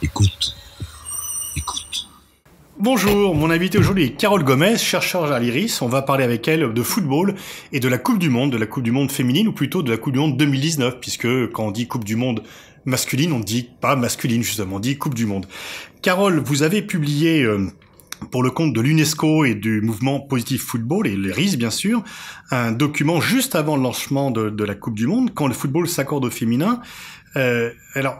Écoute. Bonjour, mon invité aujourd'hui est Carole Gomez, chercheure à l'IRIS. On va parler avec elle de football et de la Coupe du Monde féminine, ou plutôt de la Coupe du Monde 2019, puisque quand on dit Coupe du Monde masculine, on ne dit pas masculine justement, on dit Coupe du Monde. Carole, vous avez publié pour le compte de l'UNESCO et du mouvement Positive Football, et l'IRIS bien sûr, un document juste avant le lancement de la Coupe du Monde, quand le football s'accorde au féminin. Alors,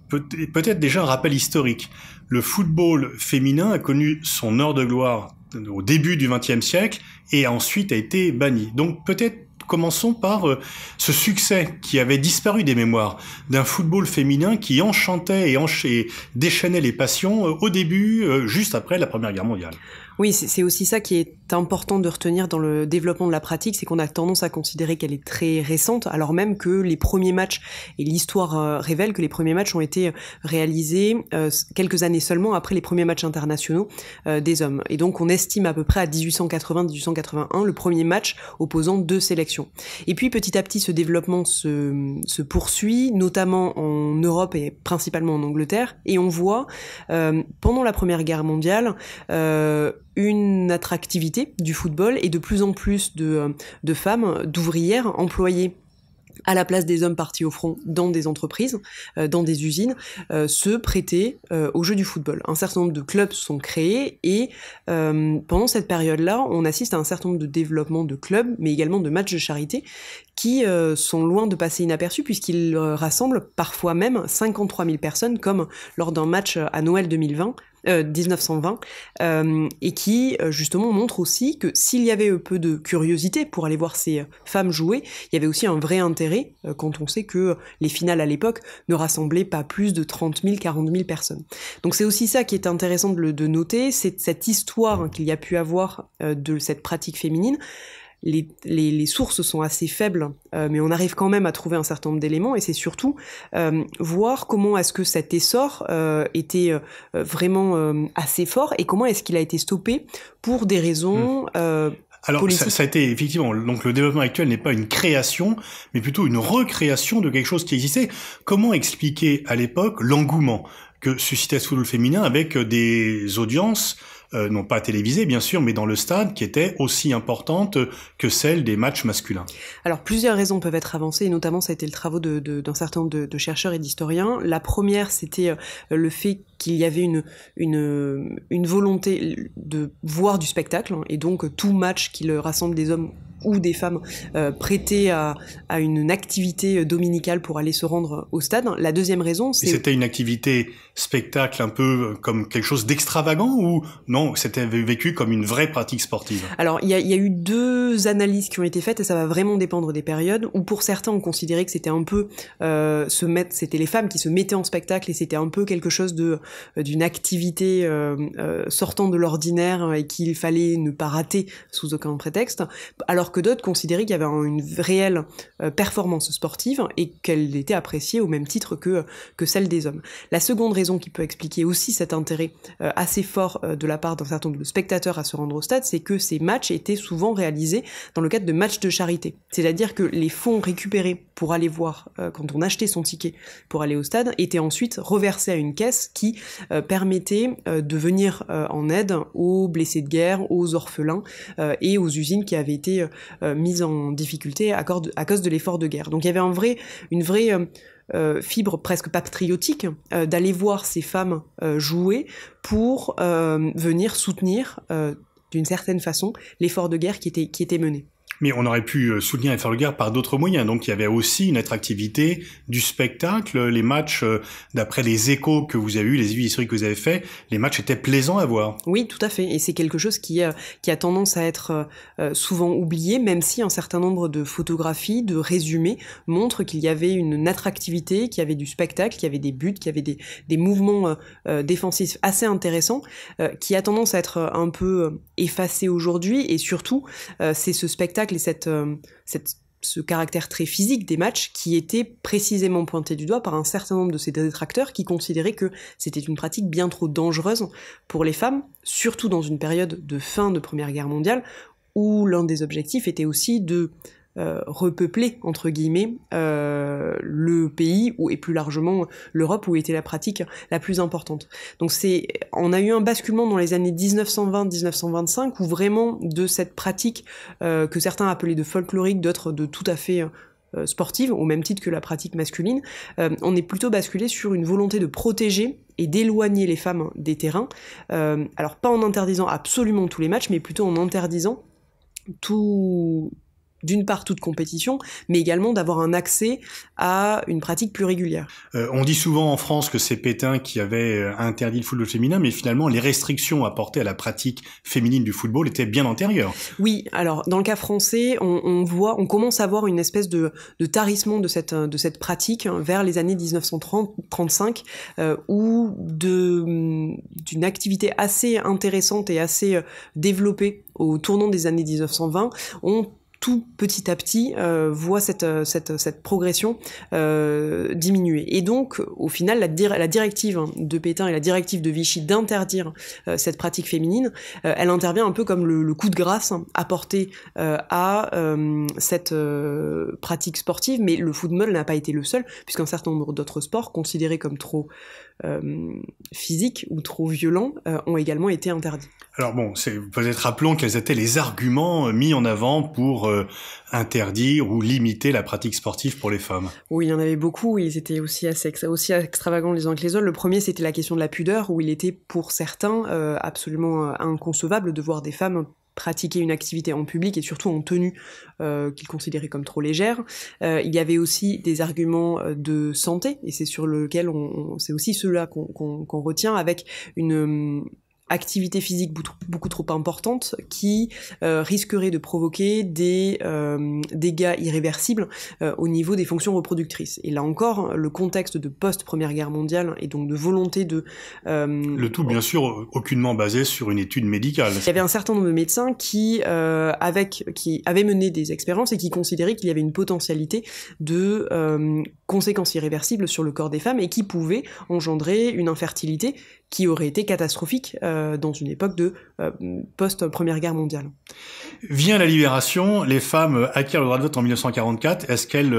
peut-être déjà un rappel historique. Le football féminin a connu son heure de gloire au début du XXe siècle et ensuite a été banni. Donc peut-être commençons par ce succès qui avait disparu des mémoires d'un football féminin qui enchantait et déchaînait les passions au début, juste après la Première Guerre mondiale. Oui, c'est aussi ça qui est important de retenir dans le développement de la pratique, c'est qu'on a tendance à considérer qu'elle est très récente, alors même que les premiers matchs, et l'histoire révèle que les premiers matchs ont été réalisés quelques années seulement après les premiers matchs internationaux des hommes. Et donc on estime à peu près à 1880-1881 le premier match opposant deux sélections. Et puis petit à petit ce développement se poursuit, notamment en Europe et principalement en Angleterre, et on voit pendant la Première Guerre mondiale une attractivité du football et de plus en plus de femmes, d'ouvrières employées à la place des hommes partis au front dans des entreprises, dans des usines, se prêter au jeu du football. Un certain nombre de clubs sont créés et pendant cette période-là, on assiste à un certain nombre de développements de clubs, mais également de matchs de charité qui sont loin de passer inaperçus puisqu'ils rassemblent parfois même 53 000 personnes comme lors d'un match à Noël 1920 et qui justement montre aussi que s'il y avait peu de curiosité pour aller voir ces femmes jouer, il y avait aussi un vrai intérêt quand on sait que les finales à l'époque ne rassemblaient pas plus de 30 000, 40 000 personnes. Donc c'est aussi ça qui est intéressant de noter, c'est cette histoire qu'il y a pu avoir de cette pratique féminine. Les sources sont assez faibles, mais on arrive quand même à trouver un certain nombre d'éléments, et c'est surtout voir comment est-ce que cet essor était vraiment assez fort, et comment est-ce qu'il a été stoppé pour des raisons alors ça a été effectivement, donc le développement actuel n'est pas une création, mais plutôt une recréation de quelque chose qui existait. Comment expliquer à l'époque l'engouement que suscitait ce football féminin avec des audiences non pas télévisées bien sûr, mais dans le stade, qui étaient aussi importantes que celles des matchs masculins? Alors plusieurs raisons peuvent être avancées, et notamment ça a été le travail d'un certain nombre de chercheurs et d'historiens. La première, c'était le fait qu'il y avait une volonté de voir du spectacle, et donc tout match qui rassemble des hommes ou des femmes prêtées à une activité dominicale pour aller se rendre au stade. La deuxième raison, c'est... Et c'était une activité spectacle un peu comme quelque chose d'extravagant, ou non, c'était vécu comme une vraie pratique sportive? Alors, il y a eu deux analyses qui ont été faites, et ça va vraiment dépendre des périodes, où pour certains, on considérait que c'était un peu c'était les femmes qui se mettaient en spectacle, et c'était un peu quelque chose d'une activité sortant de l'ordinaire, et qu'il fallait ne pas rater sous aucun prétexte, alors que d'autres considéraient qu'il y avait une réelle performance sportive et qu'elle était appréciée au même titre que celle des hommes. La seconde raison qui peut expliquer aussi cet intérêt assez fort de la part d'un certain nombre de spectateurs à se rendre au stade, c'est que ces matchs étaient souvent réalisés dans le cadre de matchs de charité. C'est-à-dire que les fonds récupérés pour aller voir, quand on achetait son ticket pour aller au stade, étaient ensuite reversés à une caisse qui permettait de venir en aide aux blessés de guerre, aux orphelins et aux usines qui avaient été mises en difficulté à cause de l'effort de guerre. Donc il y avait une vraie fibre presque patriotique d'aller voir ces femmes jouer pour venir soutenir d'une certaine façon l'effort de guerre qui était mené. Mais on aurait pu soutenir l'effort de guerre par d'autres moyens. Donc il y avait aussi une attractivité du spectacle. Les matchs, d'après les échos que vous avez eus, les études historiques que vous avez fait, les matchs étaient plaisants à voir. Oui, tout à fait. Et c'est quelque chose qui a tendance à être souvent oublié, même si un certain nombre de photographies, de résumés montrent qu'il y avait une attractivité, qu'il y avait du spectacle, qu'il y avait des buts, qu'il y avait des mouvements défensifs assez intéressants, qui a tendance à être un peu effacé aujourd'hui. Et surtout, c'est ce spectacle et cette ce caractère très physique des matchs qui était précisément pointé du doigt par un certain nombre de ces détracteurs qui considéraient que c'était une pratique bien trop dangereuse pour les femmes, surtout dans une période de fin de Première Guerre mondiale, où l'un des objectifs était aussi de repeupler, entre guillemets, le pays, et plus largement l'Europe, où était la pratique la plus importante. Donc on a eu un basculement dans les années 1920-1925, où vraiment de cette pratique que certains appelaient de folklorique, d'autres de tout à fait sportive, au même titre que la pratique masculine, on est plutôt basculé sur une volonté de protéger et d'éloigner les femmes des terrains, alors pas en interdisant absolument tous les matchs, mais plutôt en interdisant d'une part toute compétition, mais également d'avoir un accès à une pratique plus régulière. On dit souvent en France que c'est Pétain qui avait interdit le football féminin, mais finalement les restrictions apportées à la pratique féminine du football étaient bien antérieures. Oui, alors dans le cas français, on commence à voir une espèce de tarissement de cette pratique vers les années 1930-35, où d'une activité assez intéressante et assez développée au tournant des années 1920, on tout petit à petit voit cette progression diminuer. Et donc, au final, la directive de Pétain et la directive de Vichy d'interdire cette pratique féminine, elle intervient un peu comme le coup de grâce apporté à cette pratique sportive, mais le football n'a pas été le seul, puisqu'un certain nombre d'autres sports, considérés comme trop physiques ou trop violents, ont également été interdits. Alors bon, peut-être rappelons quels étaient les arguments mis en avant pour interdire ou limiter la pratique sportive pour les femmes. Oui, il y en avait beaucoup, ils étaient aussi extravagants les uns que les autres. Le premier, c'était la question de la pudeur, où il était pour certains absolument inconcevable de voir des femmes pratiquer une activité en public et surtout en tenue qu'ils considéraient comme trop légère. Il y avait aussi des arguments de santé, et c'est sur lequel c'est aussi ceux-là qu'on retient, avec une activité physique beaucoup trop importante qui risquerait de provoquer des dégâts irréversibles au niveau des fonctions reproductrices. Et là encore, le contexte de post-Première Guerre mondiale et donc de volonté de... le tout, bien sûr, aucunement basé sur une étude médicale. Il y avait un certain nombre de médecins qui avaient mené des expériences et qui considéraient qu'il y avait une potentialité de conséquences irréversibles sur le corps des femmes et qui pouvaient engendrer une infertilité qui aurait été catastrophique dans une époque de post-Première Guerre mondiale. Vient la libération, les femmes acquièrent le droit de vote en 1944. Est-ce qu'elles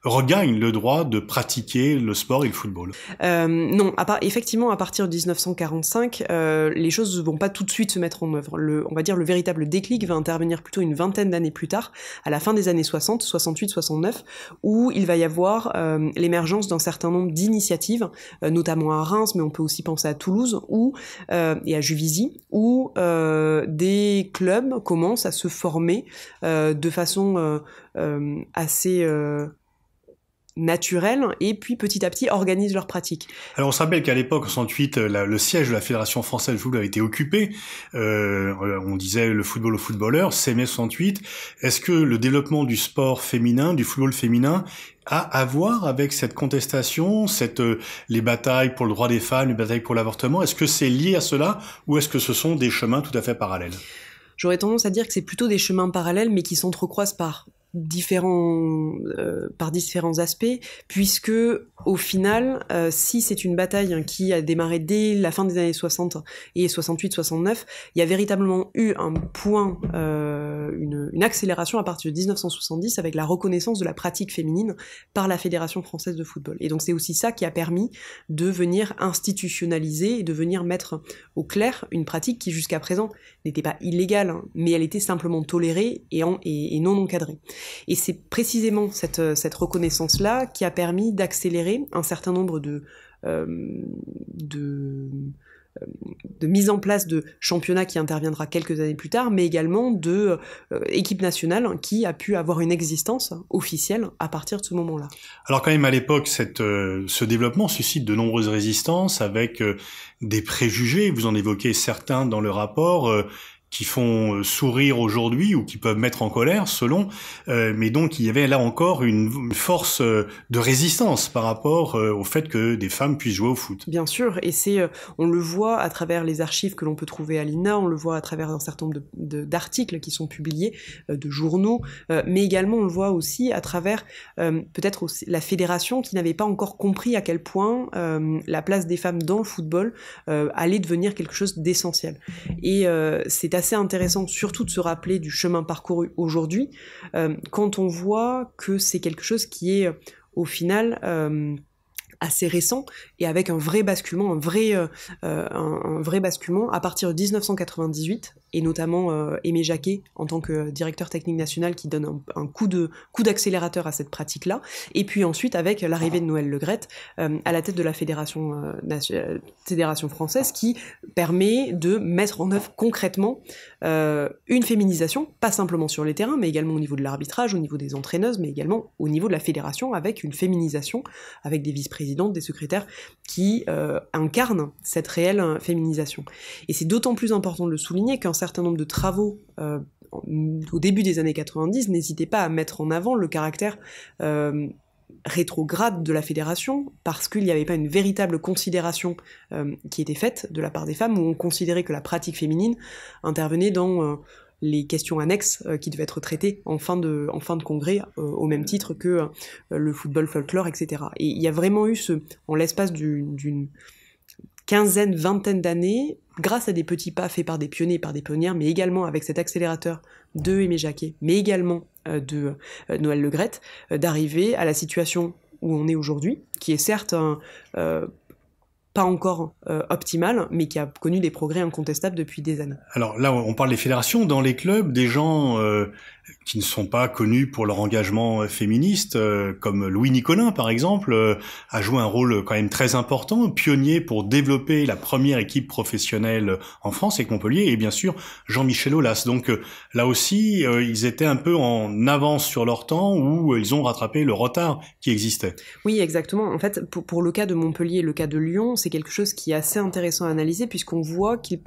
regagnent le droit de pratiquer le sport et le football ? Non, effectivement, à partir de 1945, les choses ne vont pas tout de suite se mettre en œuvre. On va dire le véritable déclic va intervenir plutôt une vingtaine d'années plus tard, à la fin des années 60, 68, 69, où il va y avoir l'émergence d'un certain nombre d'initiatives, notamment à Reims, mais on peut aussi penser à Toulouse, et à Juvisy, où des clubs commencent à se former de façon assez naturelle, et puis petit à petit organisent leurs pratiques. Alors on se rappelle qu'à l'époque, en 68, le siège de la Fédération française de football a été occupé. On disait le football aux footballeurs, c'est mai 68. Est-ce que le développement du sport féminin, du football féminin, a à voir avec cette contestation, les batailles pour le droit des femmes, les batailles pour l'avortement? Est-ce que c'est lié à cela, ou est-ce que ce sont des chemins tout à fait parallèles? J'aurais tendance à dire que c'est plutôt des chemins parallèles, mais qui s'entrecroisent par différents aspects, puisque au final, si c'est une bataille qui a démarré dès la fin des années 60 et 68-69, il y a véritablement eu un point, une accélération à partir de 1970 avec la reconnaissance de la pratique féminine par la Fédération française de football. Et donc c'est aussi ça qui a permis de venir institutionnaliser et de venir mettre au clair une pratique qui jusqu'à présent n'était pas illégale, mais elle était simplement tolérée et non encadrée. Et c'est précisément cette reconnaissance-là qui a permis d'accélérer un certain nombre de mise en place de championnats qui interviendra quelques années plus tard, mais également de équipe nationale qui a pu avoir une existence officielle à partir de ce moment-là. Alors quand même à l'époque, ce développement suscite de nombreuses résistances avec des préjugés, vous en évoquez certains dans le rapport, qui font sourire aujourd'hui ou qui peuvent mettre en colère, selon. Mais donc, il y avait là encore une force de résistance par rapport au fait que des femmes puissent jouer au foot. Bien sûr, et on le voit à travers les archives que l'on peut trouver à l'INA, on le voit à travers un certain nombre d'articles qui sont publiés, de journaux, mais également on le voit aussi à travers peut-être aussi la fédération qui n'avait pas encore compris à quel point la place des femmes dans le football allait devenir quelque chose d'essentiel. Et c'est assez intéressant surtout de se rappeler du chemin parcouru aujourd'hui, quand on voit que c'est quelque chose qui est au final assez récent et avec un vrai basculement, un vrai basculement à partir de 1998 et notamment Aimé Jacquet en tant que directeur technique national qui donne un coup d'accélérateur à cette pratique-là, et puis ensuite avec l'arrivée de Noël Le Graët à la tête de la fédération française qui permet de mettre en œuvre concrètement une féminisation, pas simplement sur les terrains, mais également au niveau de l'arbitrage, au niveau des entraîneuses, mais également au niveau de la fédération avec une féminisation, avec des vice-présidentes, des secrétaires qui incarnent cette réelle féminisation. Et c'est d'autant plus important de le souligner qu'un certain nombre de travaux au début des années 90 n'hésitaient pas à mettre en avant le caractère rétrograde de la fédération, parce qu'il n'y avait pas une véritable considération qui était faite de la part des femmes, où on considérait que la pratique féminine intervenait dans les questions annexes qui devaient être traitées en fin de congrès, au même titre que le football folklore, etc. Et il y a vraiment eu en l'espace d'une quinzaine, vingtaine d'années, grâce à des petits pas faits par des pionniers et par des pionnières, mais également avec cet accélérateur de Aimé Jacquet, mais également de Noël Le Graët, d'arriver à la situation où on est aujourd'hui, qui est certes pas encore optimale, mais qui a connu des progrès incontestables depuis des années. Alors là, on parle des fédérations. Dans les clubs, des gens qui ne sont pas connus pour leur engagement féministe, comme Louis Nicolin, par exemple, a joué un rôle quand même très important, pionnier pour développer la première équipe professionnelle en France avec Montpellier, et bien sûr Jean-Michel Aulas. Donc là aussi, ils étaient un peu en avance sur leur temps, où ils ont rattrapé le retard qui existait. Oui, exactement. En fait, pour le cas de Montpellier et le cas de Lyon, c'est quelque chose qui est assez intéressant à analyser, puisqu'on voit qu'ils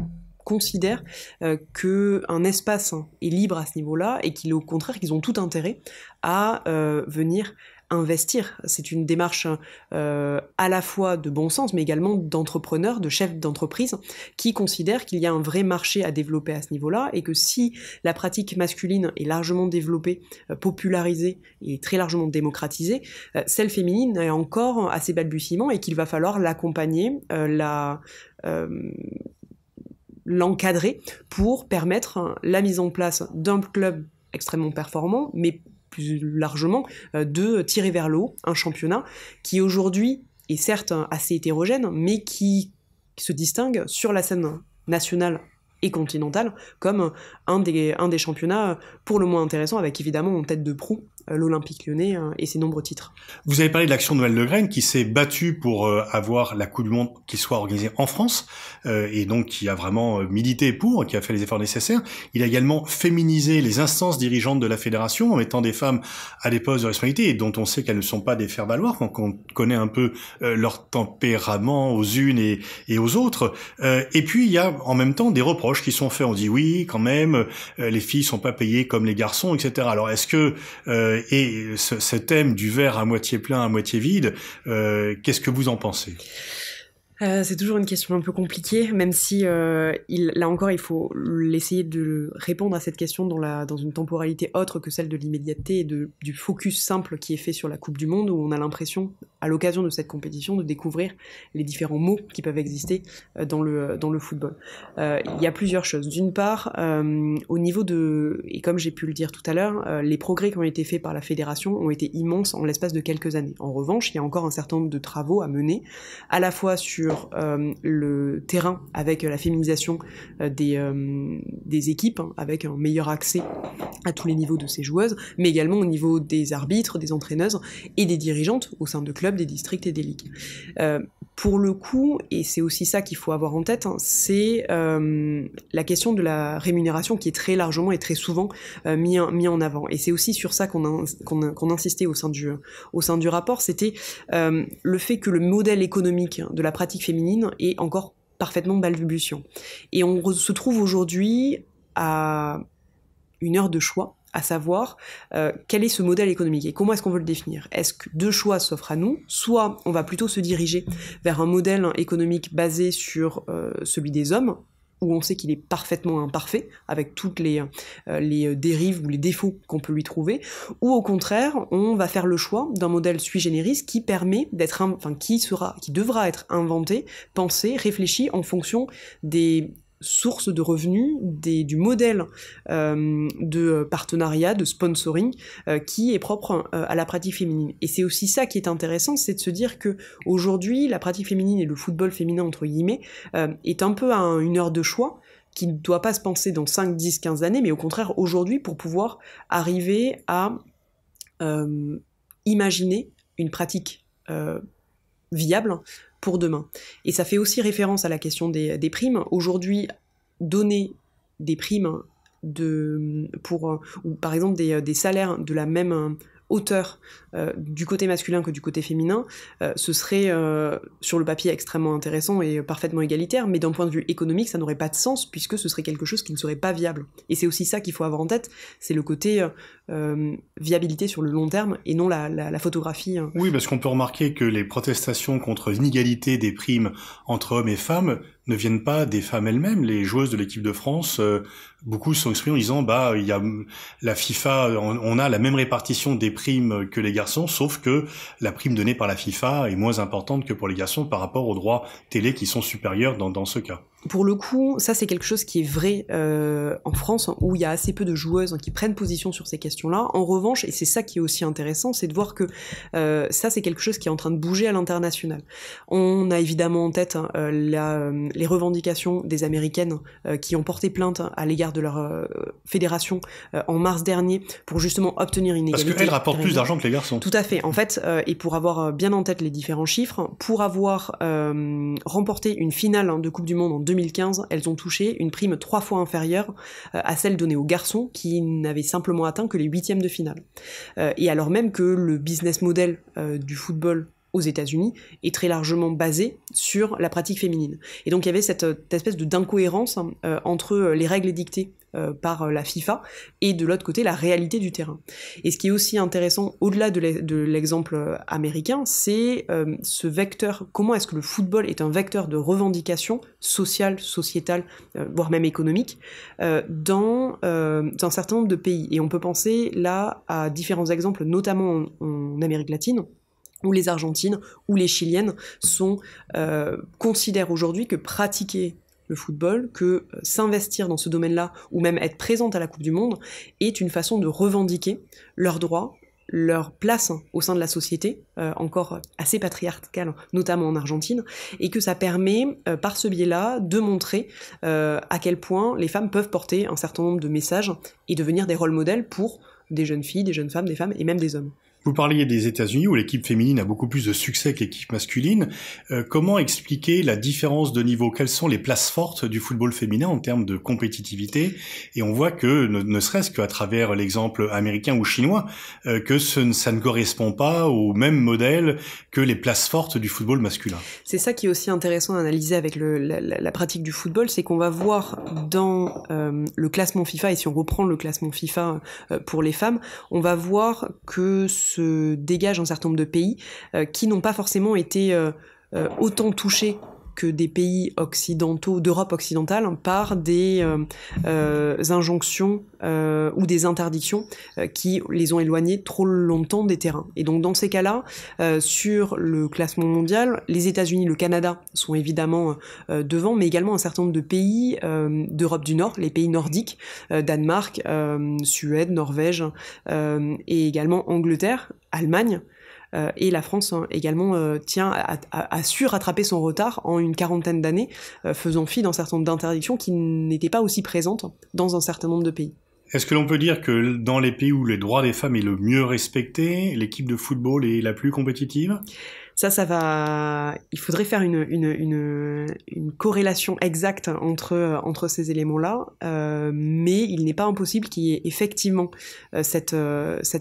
considèrent qu'un espace est libre à ce niveau-là, et au contraire qu'ils ont tout intérêt à venir investir. C'est une démarche à la fois de bon sens, mais également d'entrepreneurs, de chefs d'entreprise, qui considèrent qu'il y a un vrai marché à développer à ce niveau-là, et que si la pratique masculine est largement développée, popularisée et très largement démocratisée, celle féminine est encore à ses balbutiements, et qu'il va falloir l'accompagner, l'encadrer pour permettre la mise en place d'un club extrêmement performant, mais plus largement de tirer vers le haut un championnat qui aujourd'hui est certes assez hétérogène, mais qui se distingue sur la scène nationale et continentale comme un des championnats pour le moins intéressants, avec évidemment en tête de proue l'Olympique Lyonnais et ses nombreux titres. Vous avez parlé de l'action de Noël Le Graët qui s'est battu pour avoir la Coupe du Monde qui soit organisée en France et donc qui a vraiment milité pour, qui a fait les efforts nécessaires. Il a également féminisé les instances dirigeantes de la fédération en mettant des femmes à des postes de responsabilité et dont on sait qu'elles ne sont pas des faire-valoir quand on connaît un peu leur tempérament aux unes et aux autres. Et puis il y a en même temps des reproches qui sont faits. On dit oui, quand même, les filles sont pas payées comme les garçons, etc. Alors est-ce que et ce thème du verre à moitié plein, à moitié vide, qu'est-ce que vous en pensez ? C'est toujours une question un peu compliquée, même si là encore il faut essayer de répondre à cette question dans une temporalité autre que celle de l'immédiateté et du focus simple qui est fait sur la Coupe du Monde, où on a l'impression, à l'occasion de cette compétition, de découvrir les différents mots qui peuvent exister dans le football. Il y a plusieurs choses. D'une part, au niveau et comme j'ai pu le dire tout à l'heure, les progrès qui ont été faits par la fédération ont été immenses en l'espace de quelques années. En revanche, il y a encore un certain nombre de travaux à mener, à la fois sur le terrain avec la féminisation des équipes, avec un meilleur accès à tous les niveaux de ces joueuses, mais également au niveau des arbitres, des entraîneuses et des dirigeantes au sein de clubs, des districts et des ligues. Pour le coup, et c'est aussi ça qu'il faut avoir en tête, c'est la question de la rémunération qui est très largement et très souvent mis en avant. Et c'est aussi sur ça qu'on insistait au sein du rapport, c'était le fait que le modèle économique de la pratique féminine est encore parfaitement balbutiant. Et on se trouve aujourd'hui à une heure de choix, à savoir quel est ce modèle économique et comment est-ce qu'on veut le définir. Est-ce que deux choix s'offrent à nous? Soit on va plutôt se diriger vers un modèle économique basé sur celui des hommes, où on sait qu'il est parfaitement imparfait, avec toutes les dérives ou les défauts qu'on peut lui trouver, ou au contraire, on va faire le choix d'un modèle sui generis qui permet d'être, qui devra être inventé, pensé, réfléchi en fonction des sources de revenus, du modèle de partenariat, de sponsoring qui est propre à la pratique féminine. Et c'est aussi ça qui est intéressant, c'est de se dire que aujourd'hui, la pratique féminine et le football féminin, entre guillemets, est un peu à une heure de choix qui ne doit pas se penser dans 5, 10, 15 années, mais au contraire aujourd'hui pour pouvoir arriver à imaginer une pratique viable pour demain. Et ça fait aussi référence à la question des primes. Aujourd'hui, donner des primes ou par exemple des salaires de la même hauteur du côté masculin que du côté féminin, ce serait sur le papier extrêmement intéressant et parfaitement égalitaire, mais d'un point de vue économique, ça n'aurait pas de sens puisque ce serait quelque chose qui ne serait pas viable. Et c'est aussi ça qu'il faut avoir en tête, c'est le côté viabilité sur le long terme et non la photographie. Oui, parce qu'on peut remarquer que les protestations contre l'inégalité des primes entre hommes et femmes ne viennent pas des femmes elles-mêmes. Les joueuses de l'équipe de France, beaucoup se sont exprimées en disant il y a la FIFA, on a la même répartition des primes que les garçons, sauf que la prime donnée par la FIFA est moins importante que pour les garçons par rapport aux droits télé qui sont supérieurs dans ce cas. Pour le coup, ça c'est quelque chose qui est vrai en France, où il y a assez peu de joueuses qui prennent position sur ces questions-là. En revanche, et c'est ça qui est aussi intéressant, c'est de voir que ça c'est quelque chose qui est en train de bouger à l'international. On a évidemment en tête les revendications des Américaines qui ont porté plainte à l'égard de leur fédération en mars dernier pour justement obtenir une égalité. Parce qu'elles rapportent plus d'argent que les garçons. Tout à fait. En fait, et pour avoir bien en tête les différents chiffres, pour avoir remporté une finale de Coupe du Monde en 2015, elles ont touché une prime 3 fois inférieure à celle donnée aux garçons qui n'avaient simplement atteint que les huitièmes de finale. Et alors même que le business model du football aux États-Unis est très largement basé sur la pratique féminine. Et donc il y avait cette espèce d'incohérence entre les règles édictées par la FIFA et de l'autre côté la réalité du terrain. Et ce qui est aussi intéressant au-delà de l'exemple américain, c'est ce vecteur, comment est-ce que le football est un vecteur de revendication sociale, sociétale, voire même économique dans un certain nombre de pays. Et on peut penser là à différents exemples, notamment en Amérique latine, où les Argentines ou les Chiliennes considèrent aujourd'hui que pratiquer le football, que s'investir dans ce domaine-là, ou même être présente à la Coupe du Monde, est une façon de revendiquer leurs droits, leur place au sein de la société, encore assez patriarcale, notamment en Argentine, et que ça permet, par ce biais-là, de montrer à quel point les femmes peuvent porter un certain nombre de messages et devenir des rôles modèles pour des jeunes filles, des jeunes femmes, des femmes et même des hommes. Vous parliez des États-Unis où l'équipe féminine a beaucoup plus de succès que l'équipe masculine. Comment expliquer la différence de niveau? Quelles sont les places fortes du football féminin en termes de compétitivité? Et on voit que, ne serait-ce qu'à travers l'exemple américain ou chinois, que ça ne correspond pas au même modèle que les places fortes du football masculin. C'est ça qui est aussi intéressant à analyser avec la pratique du football, c'est qu'on va voir dans le classement FIFA, et si on reprend le classement FIFA pour les femmes, on va voir que se dégage un certain nombre de pays qui n'ont pas forcément été autant touchés que des pays occidentaux, d'Europe occidentale, par des injonctions ou des interdictions qui les ont éloignés trop longtemps des terrains. Et donc dans ces cas-là, sur le classement mondial, les États-Unis, le Canada sont évidemment devant, mais également un certain nombre de pays d'Europe du Nord, les pays nordiques, Danemark, Suède, Norvège, et également Angleterre, Allemagne. Et la France également a su rattraper son retard en une quarantaine d'années, faisant fi d'un certain nombre d'interdictions qui n'étaient pas aussi présentes dans un certain nombre de pays. Est-ce que l'on peut dire que dans les pays où les droits des femmes est le mieux respecté, l'équipe de football est la plus compétitive ? Ça va. Il faudrait faire une corrélation exacte entre ces éléments-là, mais il n'est pas impossible qu'il y ait effectivement cette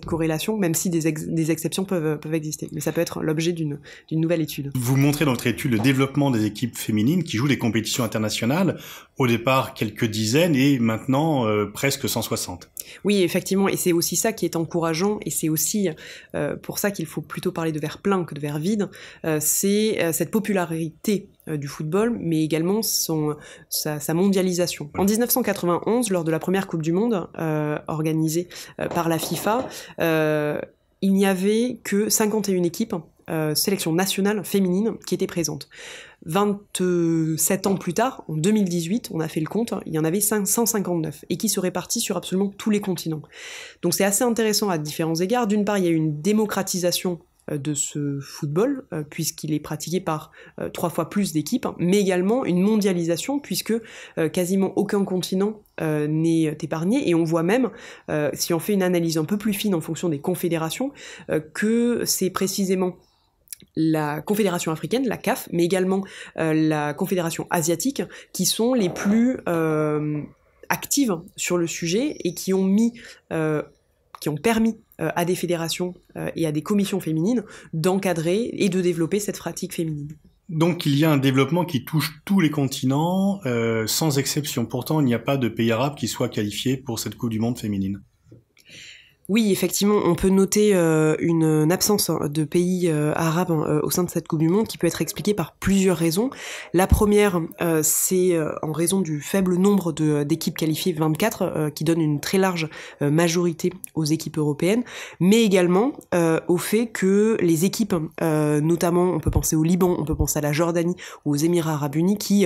corrélation, même si des exceptions peuvent exister. Mais ça peut être l'objet d'une nouvelle étude. Vous montrez dans votre étude le développement des équipes féminines qui jouent des compétitions internationales. Au départ, quelques dizaines et maintenant presque 160. Oui, effectivement, et c'est aussi ça qui est encourageant, et c'est aussi pour ça qu'il faut plutôt parler de verre plein que de verre vide. C'est cette popularité du football, mais également sa mondialisation. En 1991, lors de la première Coupe du Monde organisée par la FIFA, il n'y avait que 51 équipes, sélection nationale féminine, qui étaient présentes. 27 ans plus tard, en 2018, on a fait le compte, il y en avait 159, et qui se répartissent sur absolument tous les continents. Donc c'est assez intéressant à différents égards. D'une part, il y a eu une démocratisation de ce football, puisqu'il est pratiqué par 3 fois plus d'équipes, mais également une mondialisation, puisque quasiment aucun continent n'est épargné, et on voit même, si on fait une analyse un peu plus fine en fonction des confédérations, que c'est précisément la Confédération africaine, la CAF, mais également la Confédération asiatique, qui sont les plus actives sur le sujet et qui ont permis à des fédérations et à des commissions féminines d'encadrer et de développer cette pratique féminine. Donc il y a un développement qui touche tous les continents, sans exception. Pourtant, il n'y a pas de pays arabe qui soit qualifié pour cette Coupe du Monde féminine. Oui, effectivement, on peut noter une absence de pays arabes au sein de cette Coupe du Monde qui peut être expliquée par plusieurs raisons. La première, c'est en raison du faible nombre d'équipes qualifiées, 24, qui donne une très large majorité aux équipes européennes, mais également au fait que les équipes, notamment on peut penser au Liban, on peut penser à la Jordanie ou aux Émirats arabes unis, qui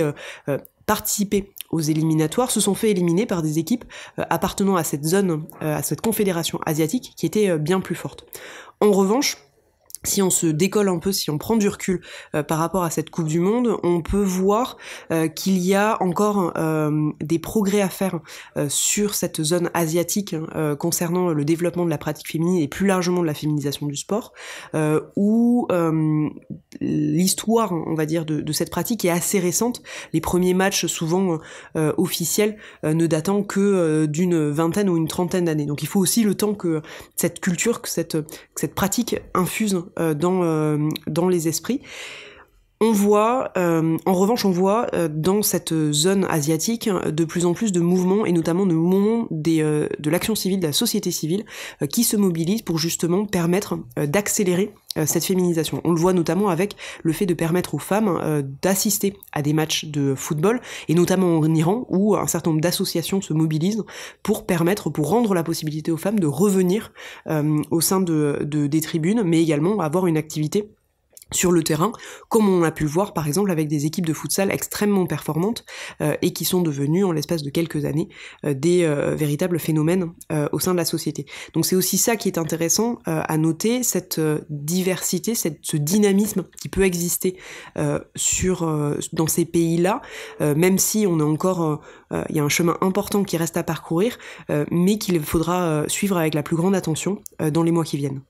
participaient aux éliminatoires, se sont fait éliminer par des équipes appartenant à cette zone, à cette confédération asiatique, qui était bien plus forte. En revanche, si on se décolle un peu, si on prend du recul par rapport à cette Coupe du Monde, on peut voir qu'il y a encore des progrès à faire sur cette zone asiatique concernant le développement de la pratique féminine et plus largement de la féminisation du sport, où l'histoire, on va dire, de cette pratique est assez récente. Les premiers matchs, souvent officiels, ne datant que d'une vingtaine ou une trentaine d'années. Donc il faut aussi le temps que cette culture, que cette pratique infuse dans les esprits. En revanche, on voit dans cette zone asiatique de plus en plus de mouvements, et notamment de mouvements de l'action civile, de la société civile, qui se mobilisent pour justement permettre d'accélérer cette féminisation. On le voit notamment avec le fait de permettre aux femmes d'assister à des matchs de football, et notamment en Iran, où un certain nombre d'associations se mobilisent pour rendre la possibilité aux femmes de revenir au sein des tribunes, mais également avoir une activité sur le terrain, comme on a pu le voir par exemple avec des équipes de futsal extrêmement performantes et qui sont devenues en l'espace de quelques années des véritables phénomènes au sein de la société. Donc c'est aussi ça qui est intéressant à noter, cette diversité, ce dynamisme qui peut exister dans ces pays-là, même si on a encore, il y a un chemin important qui reste à parcourir, mais qu'il faudra suivre avec la plus grande attention dans les mois qui viennent.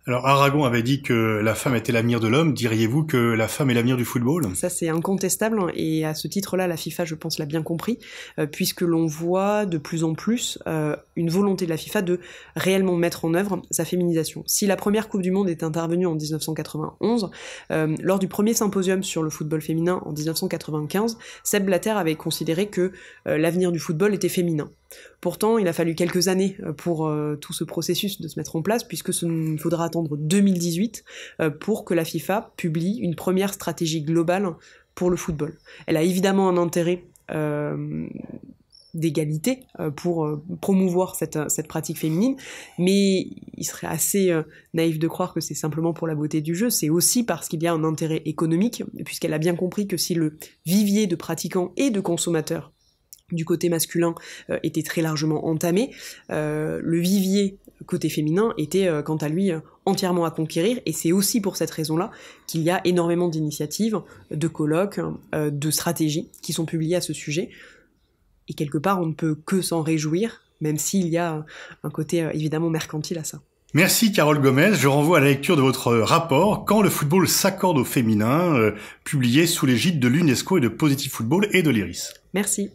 Alors Aragon avait dit que la femme était l'avenir de l'homme. Diriez-vous que la femme est l'avenir du football ? Ça c'est incontestable, et à ce titre-là, la FIFA, je pense, l'a bien compris, puisque l'on voit de plus en plus une volonté de la FIFA de réellement mettre en œuvre sa féminisation. Si la première Coupe du Monde est intervenue en 1991, lors du premier symposium sur le football féminin en 1995, Sepp Blatter avait considéré que l'avenir du football était féminin. Pourtant, il a fallu quelques années pour tout ce processus de se mettre en place, puisque il faudra attendre 2018 pour que la FIFA publie une première stratégie globale pour le football. Elle a évidemment un intérêt d'égalité pour promouvoir cette pratique féminine, mais il serait assez naïf de croire que c'est simplement pour la beauté du jeu. C'est aussi parce qu'il y a un intérêt économique, puisqu'elle a bien compris que si le vivier de pratiquants et de consommateurs du côté masculin était très largement entamé, le vivier côté féminin était quant à lui entièrement à conquérir, et c'est aussi pour cette raison-là qu'il y a énormément d'initiatives, de colloques, de stratégies qui sont publiées à ce sujet, et quelque part on ne peut que s'en réjouir, même s'il y a un côté évidemment mercantile à ça. Merci Carole Gomez, je renvoie à la lecture de votre rapport « Quand le football s'accorde au féminin », publié sous l'égide de l'UNESCO et de Positive Football et de l'IRIS. Merci.